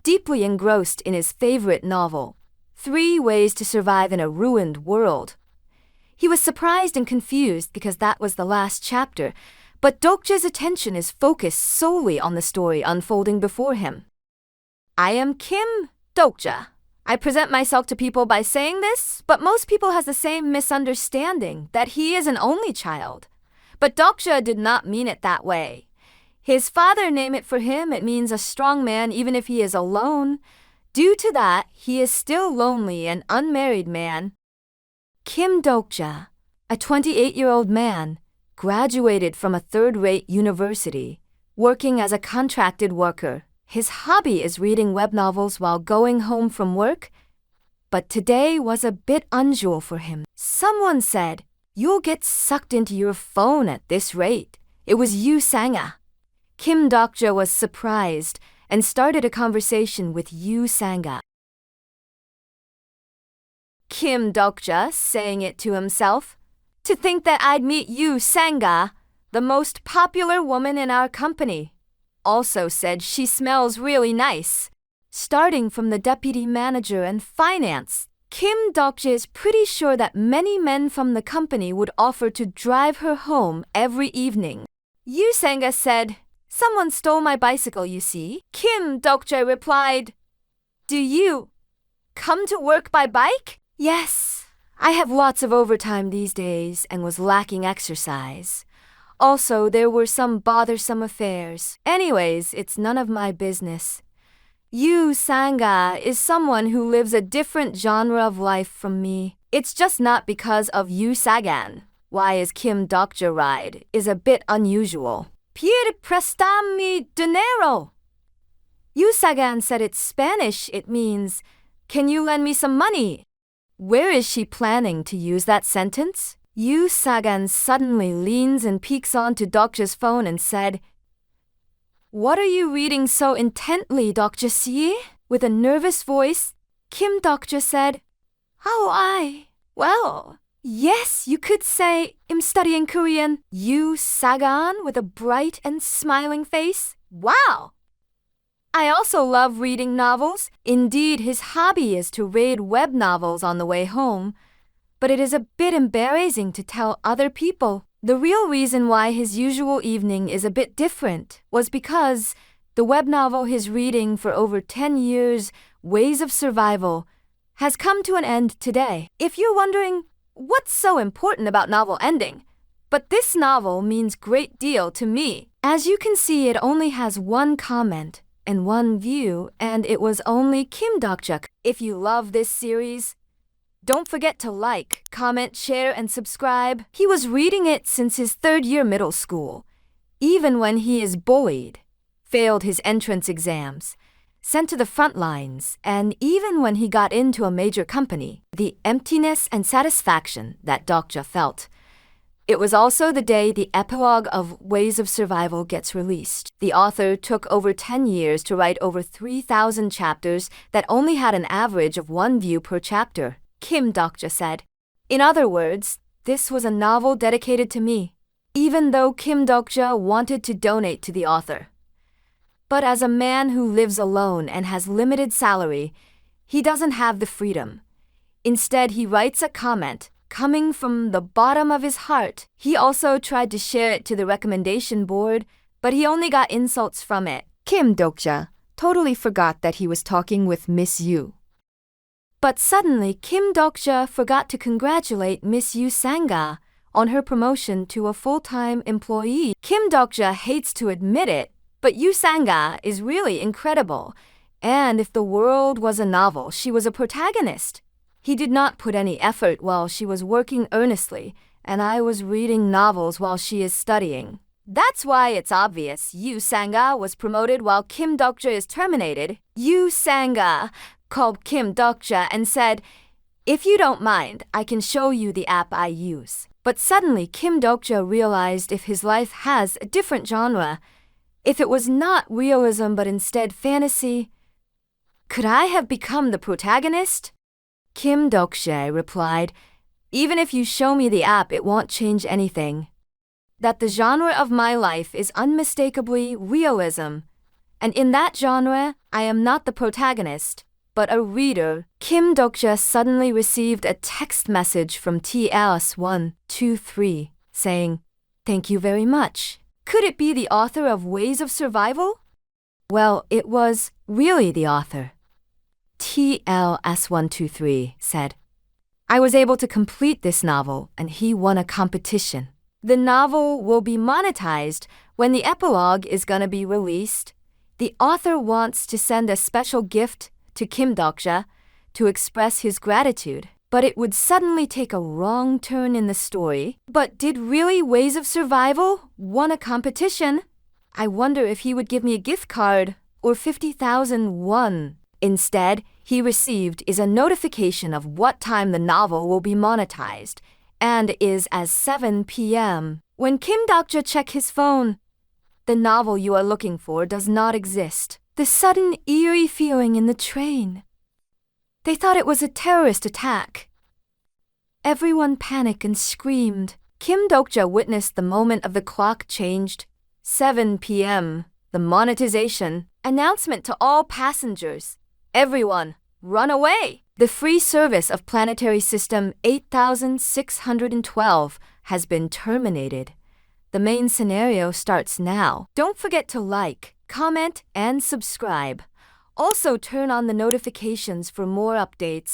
deeply engrossed in his favorite novel, 3 Ways to Survive in a Ruined World. He was surprised and confused because that was the last chapter, but Dokja's attention is focused solely on the story unfolding before him. I am Kim Dokja. I present myself to people by saying this, but most people has the same misunderstanding that he is an only child. But Dokja did not mean it that way. His father named it for him. It means a strong man even if he is alone. Due to that, he is still lonely and unmarried man. Kim Dokja, a 28-year-old man, graduated from a third-rate university, working as a contracted worker. His hobby is reading web novels while going home from work, but today was a bit unusual for him. Someone said, "You'll get sucked into your phone at this rate." It was Yu Sanga. Kim Dokja was surprised and started a conversation with Yu Sanga. Kim Dokja saying it to himself, "To think that I'd meet Yu Sanga, the most popular woman in our company." Also said she smells really nice. Starting from the deputy manager and finance, Kim Dokja is pretty sure that many men from the company would offer to drive her home every evening. Yu Sanga said, "Someone stole my bicycle, you see." Kim Dokja replied, "Do you come to work by bike?" "Yes, I have lots of overtime these days and was lacking exercise. Also, there were some bothersome affairs. Anyways, it's none of my business." Yu Sanga is someone who lives a different genre of life from me. It's just not because of Yu Sagan. Why is Kim Dokja ride is a bit unusual. "Pide prestami dinero." Yu Sagan said it's Spanish. It means, "Can you lend me some money?" Where is she planning to use that sentence? Yu Sagan suddenly leans and peeks onto Dokja's phone and said, "What are you reading so intently, Dokja-si?" With a nervous voice, Kim Dokja said, "How I? Well, yes, you could say I'm studying Korean." Yu Sagan with a bright and smiling face. "Wow! I also love reading novels." Indeed, his hobby is to read web novels on the way home, but it is a bit embarrassing to tell other people. The real reason why his usual evening is a bit different was because the web novel he's reading for over 10 years, Ways of Survival, has come to an end today. If you're wondering, what's so important about novel ending? But this novel means great deal to me. As you can see, it only has 1 comment and 1 view, and it was only Kim Dokja. If you love this series, don't forget to like, comment, share, and subscribe. He was reading it since his 3rd year middle school, even when he is bullied, failed his entrance exams, sent to the front lines, and even when he got into a major company. The emptiness and satisfaction that Dokja felt. It was also the day the epilogue of Ways of Survival gets released. The author took over 10 years to write over 3,000 chapters that only had an average of 1 view per chapter. Kim Dokja said, "In other words, this was a novel dedicated to me," even though Kim Dokja wanted to donate to the author. But as a man who lives alone and has limited salary, he doesn't have the freedom. Instead, he writes a comment coming from the bottom of his heart. He also tried to share it to the recommendation board, but he only got insults from it. Kim Dokja totally forgot that he was talking with Miss Yu. But suddenly, Kim Dokja forgot to congratulate Miss Yu Sanga on her promotion to a full-time employee. Kim Dokja hates to admit it, but Yu Sanga is really incredible. And if the world was a novel, she was a protagonist. He did not put any effort while she was working earnestly, and I was reading novels while she is studying. That's why it's obvious Yu Sanga was promoted while Kim Dokja is terminated. Yu Sanga called Kim Dokja and said, "If you don't mind, I can show you the app I use." But suddenly Kim Dokja realized if his life has a different genre, if it was not realism but instead fantasy, could I have become the protagonist? Kim Dokja replied, "Even if you show me the app, it won't change anything. That the genre of my life is unmistakably realism, And in that genre, I am not the protagonist, but a reader. Kim Dokja suddenly received a text message from TLS123 saying, "Thank you very much." Could it be the author of Ways of Survival? Well, it was really the author. TLS123 said, "I was able to complete this novel and he won a competition. The novel will be monetized when the epilogue is gonna be released. The author wants to send a special gift to Kim Dokja to express his gratitude. But it would suddenly take a wrong turn in the story. But did really Ways of Survival won a competition? I wonder if he would give me a gift card or 50,000 won. Instead, he received is a notification of what time the novel will be monetized and is as 7 p.m. When Kim Dokja checked his phone, the novel you are looking for does not exist. The sudden eerie feeling in the train. They thought it was a terrorist attack. Everyone panicked and screamed. Kim Dokja witnessed the moment of the clock changed. 7 p.m. The monetization. Announcement to all passengers. Everyone, run away! The free service of planetary system 8612 has been terminated. The main scenario starts now. Don't forget to like, comment, and subscribe. Also turn on the notifications for more updates.